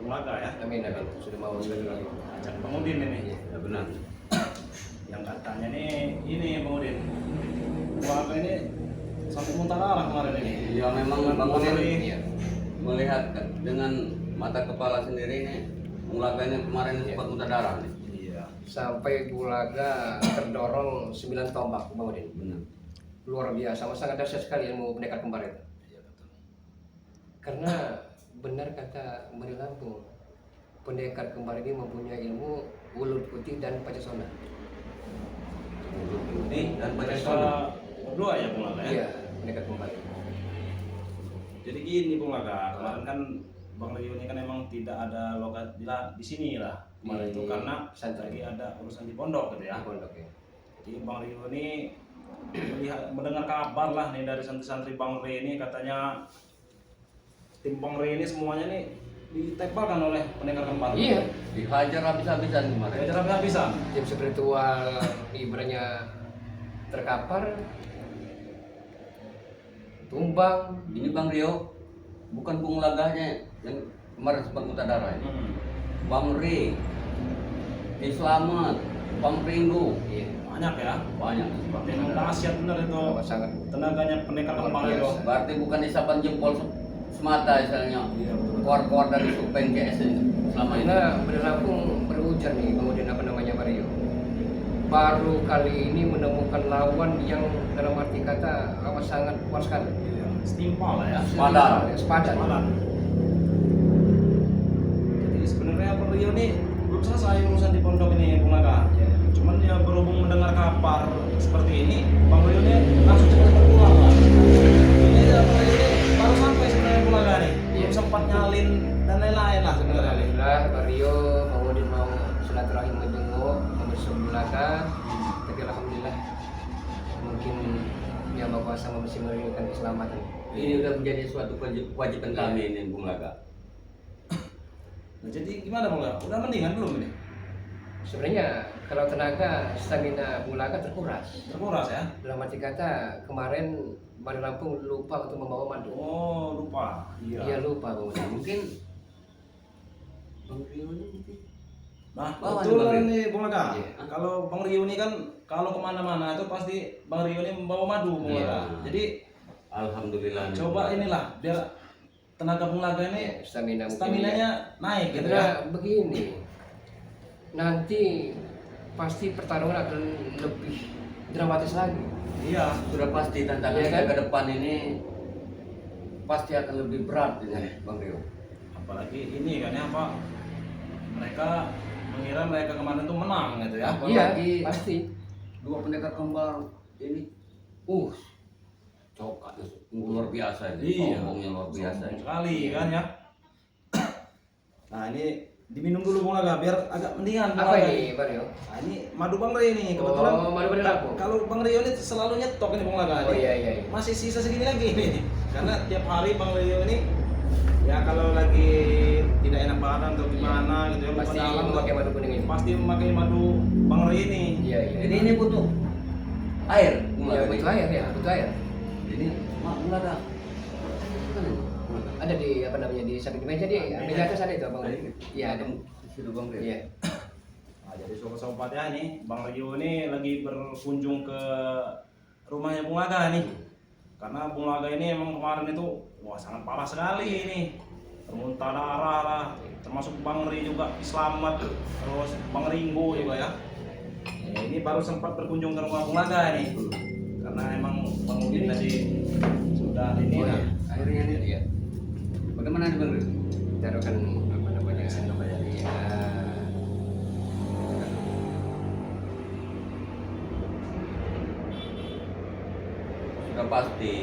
Bulaga ya. Amin amin. Sudah mau silaturahmi. Ajak Bang Udin ini. Iya. Benar. Yang katanya nih ini Bang Udin. Bulaga ini sampai muntah darah kemarin ini. Ya memang Dengan Bang Udin Iya. melihat dengan mata kepala sendiri nih, Bulaganya kemarin sempat muntah darah nih. Iya. Sampai Bulaga terdorong 9 tombak, Bang Udin. Benar. Luar biasa, sangat dahsyat sekali ilmu pendekar kembar itu. Iya betul. Karena benar kata Mari Lampung, pendekar kembar ini mempunyai ilmu ulut putih dan pacasona. Putih dan Mereka Pacasona. berdua ya Bulaga ya. Iya, pendekar kembar. Jadi gini Bulaga, kemarin kan Bang Rio ini kan emang tidak ada lokasi di sini lah kemarin itu karena Pesantren. lagi ada urusan di pondok gitu ya. Di pondok ya. Jadi Bang Rio ini mendengar kabar lah nih dari santri-santri Bang Rio ini katanya tim Bang Rio ini semuanya nih ditempelkan oleh pendekar kembar. Iya. Dihajar habis-habisan kemarin. Diajar habis-habisan. Tim spiritual ibaratnya terkapar, tumbang. Ini Bang Rio bukan Bulaganya yang kemarin sempat muntah darah ini. Bang Ri, Ki Slamet, Bang Ringo, Iya. Banyak ya. banyak. Berarti emang dahsyat bener itu Sangat tenaganya pendekar kembar Luar itu. biasa. Berarti bukan isapan jempol semata misalnya. Iya betul. Keluar-keluar dari Supeng GS ini selama ini. Karena berlangsung berujar nih, kemudian apa namanya Mario, baru kali ini menemukan lawan yang dalam arti kata sangat kuat sekali. Iya. Setimpal lah ya. Sepadan. Sepadan. Sepadan. Jadi sebenarnya Bang Rio ini belum selesai urusan di pondok ini Bulaga. Ya. Cuman dia berhubung mendengar kabar seperti ini, Bang Rio ini langsung cepat pulang lah. Ini ya, Bang Rio ini baru sampai sebenarnya Bulaga nih. Belum sempat nyalin dan lain-lain lah sebenarnya. Alhamdulillah Mario kemudian mau silaturahim menjenguk membesuk Bulaga, tapi alhamdulillah mungkin yang Maha Kuasa masih memberikan keselamatan. Ini udah menjadi suatu kewajiban kami ini Bung Laga. Nah, jadi gimana Bang Rio? Udah mendingan belum ini? Sebenarnya kalau tenaga stamina Bulaga terkuras. Terkuras ya? Dalam arti kata kemarin Bari Lampung lupa untuk membawa madu. Oh, lupa. Dia lupa Bang Udin. Mungkin Bang Rio ini mungkin Nah, Bawa betul nih, Bang Rio. ini Bung Laga. Iya. Kalau Bang Rio ini kan kalau kemana-mana itu pasti Bang Rio ini membawa madu Bung Iya. Laga. Jadi alhamdulillah. coba inilah biar tenaga Bung Laga ini Stamina mungkin staminanya naik gitu karena ya. begini. Nanti pasti pertarungan akan lebih dramatis lagi. Iya. Sudah pasti tantangan Iya kan? kita ke depan ini pasti akan lebih berat ini Bang Rio. Apalagi ini kan ya apa? Mereka mengira mereka kemarin tuh menang gitu ya. Iya, Apalagi pasti. dua pendekar kembar ini coklatnya luar biasa ini. Iya. Sombongnya luar biasa Sombong ini. sekali kan ya. Nah, ini diminum dulu Bung Laga biar agak mendingan Bung Apa Laga. ini Mario? Nah, ini madu Bang Rio nih kebetulan. Oh, madu Bari Lampung. Kalau Bang Rio ini selalu nyetok ini Bung Laga. Oh Ini iya iya. masih sisa segini lagi nih. Karena tiap hari Bang Rio ini ya kalau lagi tidak enak badan atau gimana gitu ya lupa Pasti dalam memakai madu kuning ini. pasti memakai madu Bang Rio ini. Iya iya. Jadi ini butuh air Bung Iya, Laga. butuh air ya, butuh air. Jadi Bung Laga. Ada di apa namanya di samping meja di meja atas ada itu Bang. Iya ada. Di situ Bang Rio. Iya. Nah, jadi sobat-sobat ya ini Bang Rio ini lagi berkunjung ke rumahnya Bung Laga nih. Karena Bung Laga ini emang kemarin itu wah sangat parah sekali ini. Bermuntah darah lah, termasuk Bang Ri juga selamat, terus Bang Ringo juga ya. Ya, ini baru sempat berkunjung ke rumah Bung Laga nih. Karena emang Bang Udin tadi sudah ini Oh, lah. iya. Airnya ini. Iya. Bagaimana nih Bang Rio? Taruhkan apa namanya? Iya. Sudah pasti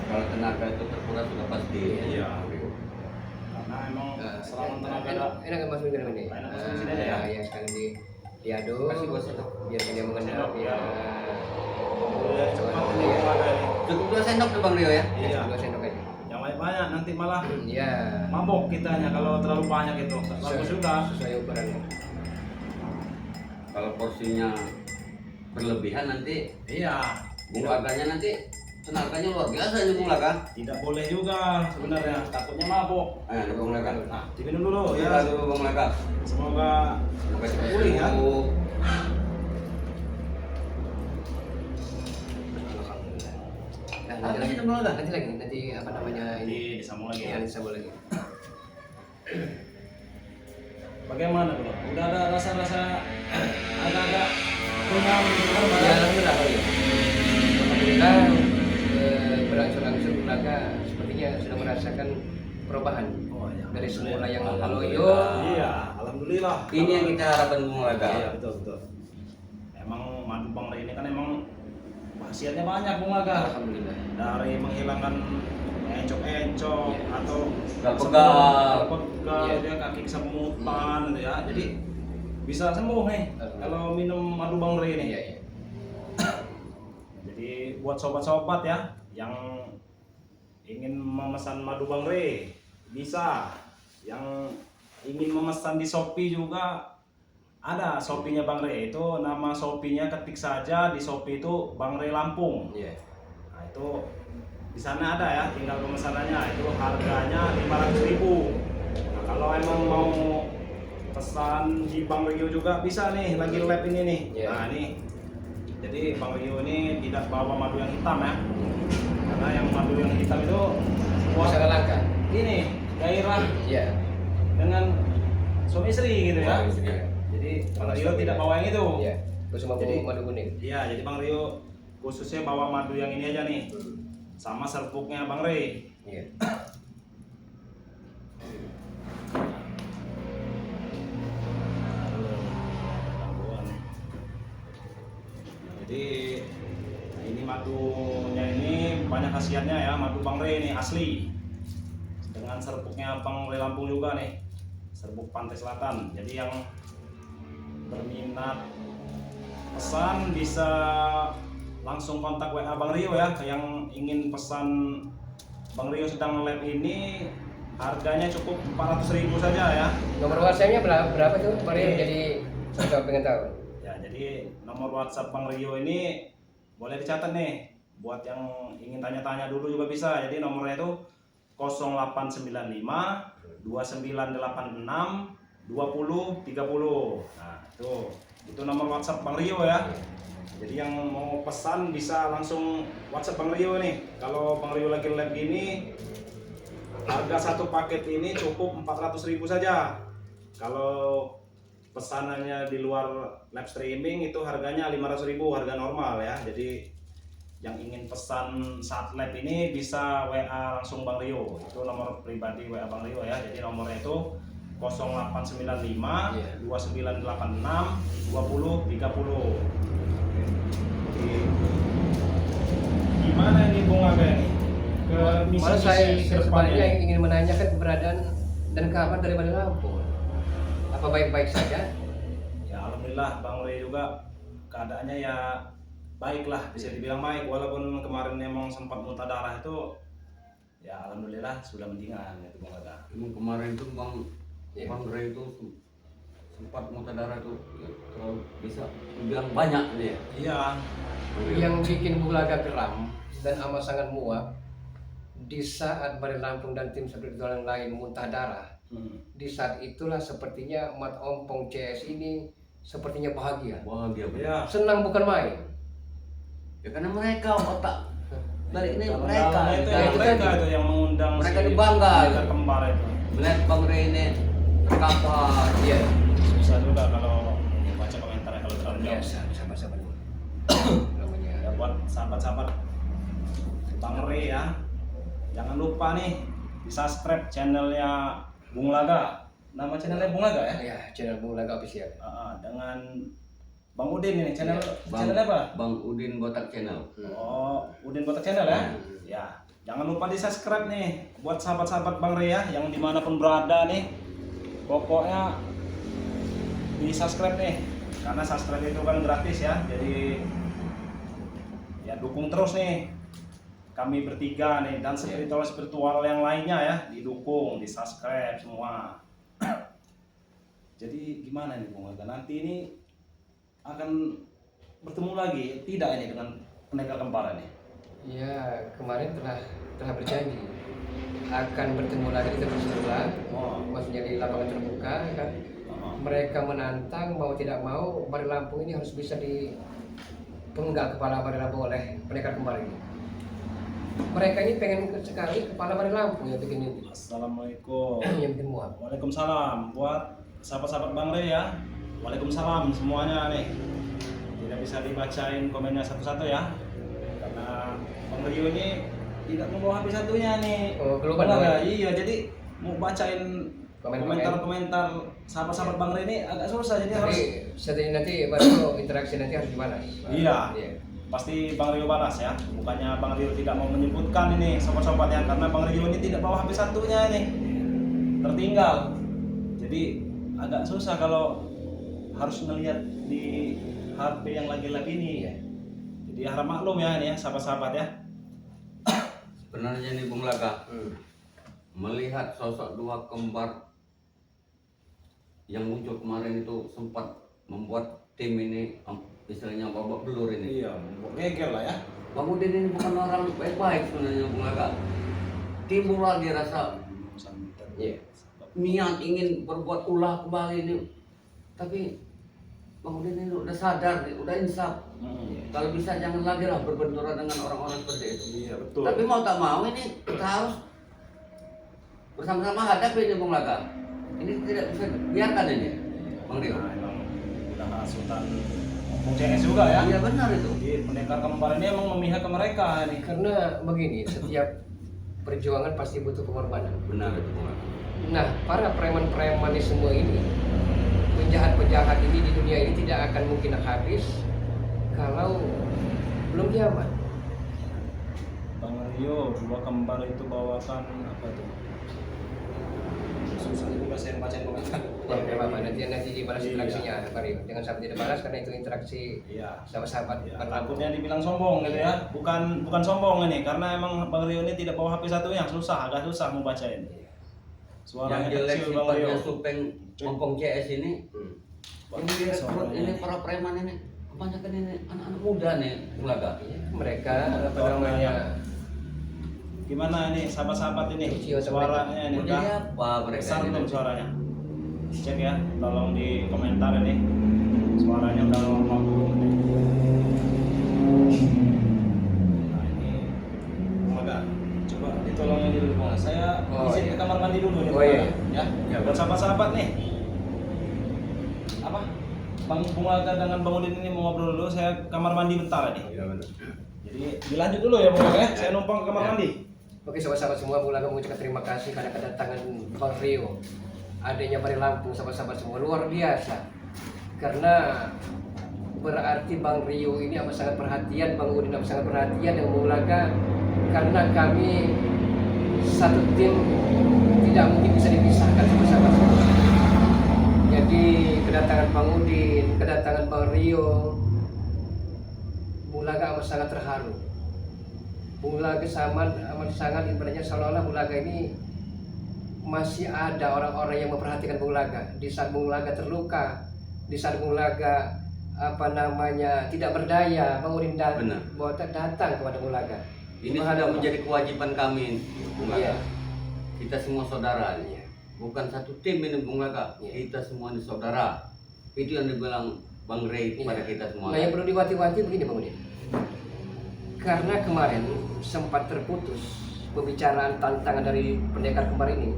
kalau tenaga itu terkuras sudah pasti. Iya. Karena emang selama tenaga ada enak nggak masukin ke dalam ini? Enak masukin sini aja ya? Ya sekali diaduk. Kasih gua sendok. Biar dia mengendap Sendok, ya. udah cepat Coba ini Bung Laga ini. Cukup 2 sendok tuh Bang Rio ya. Iya. 2 sendok aja. Yang banyak-banyak nanti malah Iya. mabok kitanya kalau terlalu banyak itu. Bagus juga. Sesuai ukurannya. Kalau porsinya berlebihan nanti Iya. Bung Laganya nanti Tenaganya luar biasa ini Bung Laga. Tidak boleh juga sebenarnya, takutnya mabuk. Ayo Bung Laga. Nah, diminum dulu Ya ya. dulu Bung Laga. Semoga Semoga cepat pulih ya. sembuh. Nah, Apa sih Bung Laga? nanti apa namanya ini Disambung lagi ya, ya. nanti sambung lagi. Bagaimana bro? Udah ada rasa-rasa agak-agak kenyang gitu kan Ya badan? alhamdulillah Bang. Alhamdulillah berangsur-angsur Bulaga sepertinya sudah merasakan perubahan Oh, ya. dari semula yang Alhamdulillah. loyo. Iya, alhamdulillah. Ini yang kita harapkan Bung Laga. Iya, betul betul. Emang madu Bang Rey ini kan emang khasiatnya banyak Bung Laga. Alhamdulillah. Dari menghilangkan encok-encok Iya. atau Pegal-pegal. pegal, Iya. dia kaki kesemutan gitu ya. Jadi bisa sembuh nih Alhamdulillah. kalau minum madu Bang Rey ini. Iya, iya. Jadi buat sobat-sobat ya yang ingin memesan madu Bang Rey bisa, yang ingin memesan di Shopee juga ada Shopee-nya Bang Rey. Itu nama Shopee-nya ketik saja di Shopee itu Bang Rey Lampung. Iya. Nah, itu di sana ada ya, tinggal pemesanannya. Itu harganya 500.000. Nah, kalau emang mau pesan di Bang Rio juga bisa nih, lagi lab ini nih. Iya. Nah, ini. Jadi Bang Rio ini tidak bawa madu yang hitam ya. Karena yang madu yang hitam itu buat Sangat langka. ini gairah Iya. dengan suami istri gitu ya. Suami istri. Jadi Bang Kalau Rio suami tidak istri. bawa yang itu. Iya. Terus mau Jadi- madu kuning. Iya, jadi Bang Rio khususnya bawa madu yang ini aja nih. Sama serbuknya Bang Rey. Iya. Jadi ini madunya ini banyak khasiatnya ya, madu Bang Rey ini asli. Dengan serbuknya Bang Rey Lampung juga nih. Serbuk Pantai Selatan. Jadi yang berminat pesan bisa langsung kontak WA Bang Rio ya. Yang ingin pesan Bang Rio sedang lab ini harganya cukup 400.000 saja ya. Nomor WhatsApp-nya berapa tuh? Mari Oke. jadi saya pengen tahu. Ya, jadi nomor WhatsApp Bang Rio ini boleh dicatat nih. Buat yang ingin tanya-tanya dulu juga bisa. Jadi nomornya itu 0895 2986 2030. Nah, itu nomor WhatsApp Bang Rio ya. Jadi yang mau pesan bisa langsung WhatsApp Bang Rio nih. Kalau Bang Rio lagi live gini, harga satu paket ini cukup 400.000 saja. Kalau pesanannya di luar live streaming itu harganya 500.000, harga normal ya. Jadi yang ingin pesan saat live ini bisa WA langsung Bang Rio. Itu nomor pribadi WA Bang Rio ya. Jadi nomornya itu 0895 Iya. 2986 2030. Jadi, gimana ini Bung Aga ini? Ke Malah saya misi-misi sebenarnya kedepannya? ingin menanyakan keberadaan dan kabar dari Bali Lampung. Apa baik-baik saja? Ya alhamdulillah Bang Rey juga keadaannya ya baik lah, bisa dibilang baik, walaupun kemarin emang sempat muntah darah itu ya alhamdulillah sudah mendingan gitu Bang Aga. Emang kemarin itu Iya. Bang Rey itu sempat muntah darah tuh ya, kalau bisa dibilang banyak dia. Iya. Yang bikin Bulaga geram dan amat sangat muak di saat Bali Lampung dan tim spiritual yang lain muntah darah. Di saat itulah sepertinya Mat Ompong CS ini sepertinya bahagia. Bahagia benar. Ya. Senang bukan main. Ya karena mereka otak balik ini Dalam mereka itu gitu. yang itu mereka tadi. itu yang mengundang Mereka si dibangga. mereka kembar itu. Melihat Bang Rey ini terkapar. Iya. Susah juga kalau baca komentarnya kalau terlalu jauh. Biasa sahabat-sahabat. Namanya. Ya buat sahabat-sahabat Bang Rey ya, jangan lupa nih di subscribe channelnya Bung Laga. Nama channelnya Bung Laga ya? Ya, channel Bulaga official. Dengan Bang Udin ini channel Bang, channelnya apa? Bang Udin Botak Channel. Oh, Udin Botak Channel ya? Ya, jangan lupa di subscribe nih buat sahabat-sahabat Bang Rey ya, yang dimanapun berada nih. Pokoknya di subscribe nih, karena subscribe itu kan gratis ya, jadi ya dukung terus nih kami bertiga nih dan spiritual yang lainnya ya, didukung, di subscribe semua. Jadi gimana nih Bung Aga, nanti ini akan bertemu lagi tidak ini dengan pendekar kembar ini? Ya, kemarin telah berjanji akan bertemu lagi di tempat sebelah, maksudnya di lapangan terbuka, kan? Mereka menantang mau tidak mau Bari Lampung ini harus bisa dipenggal kepala Bari Lampung oleh pendekar kembar ini. Mereka ini pengen sekali kepala Bari Lampung ya begini. Assalamualaikum. Yang bikin muak. Waalaikumsalam. Buat sahabat-sahabat Bang Rey ya. Waalaikumsalam semuanya nih. Tidak bisa dibacain komennya satu-satu ya. Karena Bang Rio ini tidak membawa HP satunya nih. Oh, keluar Benar ya? ya? Iya, jadi mau bacain komentar-komentar sahabat-sahabat Bang Rey ini agak susah, jadi harus Tapi setelah nanti baru interaksi nanti harus dibalas. iya. Pasti Bang Rio balas ya. Bukannya Bang Rio tidak mau menyebutkan ini sobat-sobat ya, karena Bang Rio ini tidak bawa HP satunya nih. Tertinggal. Jadi agak susah kalau harus ngelihat di HP yang lagi-lagi ini ya. Jadi harap maklum ya ini ya sahabat-sahabat ya. Sebenarnya nih Bung Laga, melihat sosok dua kembar yang muncul kemarin itu sempat membuat tim ini istilahnya babak belur ini. Iya, gegel lah ya. Bang Udin ini bukan orang baik-baik sebenarnya Bung Laga. Timbul lagi rasa niat ingin berbuat ulah kembali ini, tapi Bang Udin ini udah sadar, udah insaf. Kalau bisa jangan lagi lah berbenturan dengan orang-orang seperti itu. Iya betul. Tapi mau tak mau ini kita harus bersama-sama hadapi ini Bung Laga. Ini tidak bisa biarkan ini, Bang Rio. Nah, emang udah hasutan Bung CS juga ya. Iya benar itu. Jadi pendekar kembar ini emang memihak ke mereka nih. Karena begini, setiap perjuangan pasti butuh pengorbanan. Benar itu Bung Laga. Nah, para preman-preman ini semua ini, penjahat-penjahat ini di dunia ini tidak akan mungkin habis kalau belum kiamat. Bang Rio, dua kembar itu bawakan apa tuh? Susah juga saya bacain komentar. Ya, nggak apa-apa, nanti dibalas Iya. interaksinya, Bari. Jangan sampai tidak balas karena itu interaksi Iya. sahabat-sahabat. Ya, Bari. takutnya dibilang sombong gitu ya. Bukan sombong ini, karena emang Bang Rio ini tidak bawa HP satunya, agak susah mau bacain. Suaranya Yang jelek kecil Bang Rio. sifatnya supeng ompong CS ini. Ini direkrut ini para preman ini kebanyakan ini anak-anak muda nih Bung Laga. Mereka apa namanya? Gimana nih sahabat-sahabat ini? Uji otak Suaranya ini Mau jadi udah apa mereka besar ini? belum suaranya? Cek ya, tolong di komentar ini. Suaranya udah normal belum nih? Nah ini, agak coba ditolongin dulu Bang. Saya izin ke kamar mandi dulu nih. Oh, iya. Ya, ya buat sahabat-sahabat nih. Apa? Bang Bunga dengan Bang Udin ini mau ngobrol dulu. Saya ke kamar mandi bentar nih. Iya benar. Jadi dilanjut dulu ya Bang ya. Saya numpang ke kamar mandi. Oke, sahabat-sahabat semua, Bung Laga mengucapkan terima kasih karena kedatangan Bang Rio. Adanya Bari Lampung, sahabat-sahabat semua, luar biasa. Karena berarti Bang Rio ini amat sangat perhatian, Bang Udin amat sangat perhatian dengan Bung Laga. Karena kami satu tim tidak mungkin bisa dipisahkan, sahabat-sahabat semua. Jadi kedatangan Bang Udin, kedatangan Bang Rio, Bung Laga amat sangat terharu. Bung Laga amat sangat ibaratnya seolah-olah Bung Laga ini masih ada orang-orang yang memperhatikan Bung Laga. Di saat Bung Laga terluka, di saat Bung Laga apa namanya tidak berdaya, Bang Udin datang kepada Bung Laga. Ini sudah menjadi kewajiban kami Bung Iya. Laga. Kita semua saudara nih. Bukan satu tim ini Bung Laga. Iya. Kita semua ini saudara. Itu yang dibilang Bang Ray kepada Iya. kita semua. Nah, yang perlu diwati-wati begini Bang Udin. Karena kemarin sempat terputus pembicaraan tantangan dari pendekar kembar ini.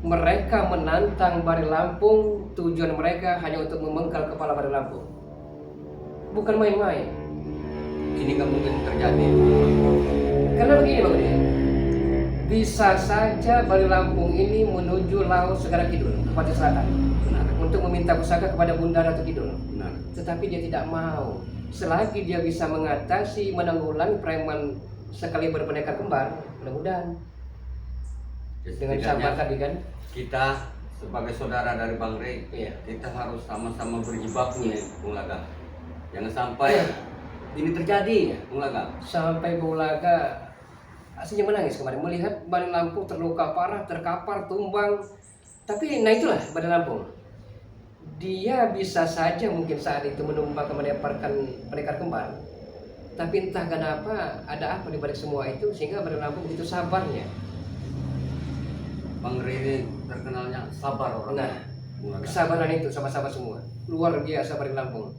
Mereka menantang Bari Lampung, tujuan mereka hanya untuk memenggal kepala Bari Lampung. Bukan main-main. Ini nggak mungkin terjadi. Karena begini Bang Udin, bisa saja Bari Lampung ini menuju Laut Segara Kidul, Kabupaten Selatan, untuk meminta pusaka kepada Bunda Ratu Kidul. Benar. Tetapi dia tidak mau. Selagi dia bisa mengatasi, menanggulangi preman sekali berpendekar kembar, mudah-mudahan dengan sahabat tadi kan. Kita sebagai saudara dari Bang Ray, Iya. kita harus sama-sama berjibaku nih Bung Laga. Jangan sampai ini terjadi Bung Laga. Sampai Bung Laga aslinya menangis kemarin melihat Bari Lampung terluka parah, terkapar, tumbang. Tapi nah itulah Bari Lampung. Dia bisa saja mungkin saat itu menumpang ke pendekar kembar. Tapi entah kenapa ada apa di balik semua itu sehingga Bari Lampung begitu sabarnya. Bang Riri terkenalnya sabar orang. Nah, kesabaran itu sama-sama semua. Luar biasa Bari Lampung.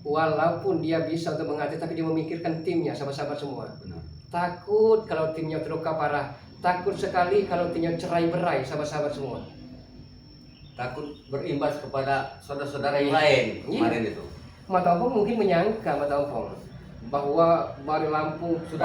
Walaupun dia bisa untuk mengatasi, tapi dia memikirkan timnya sama-sama semua. Benar. Takut kalau timnya terluka parah. Takut sekali kalau timnya cerai-berai sama-sama semua. Takut berimbas kepada saudara-saudara yang lain kemarin itu. Mata Ompong mungkin menyangka Mata Ompong bahwa Bari Lampung sudah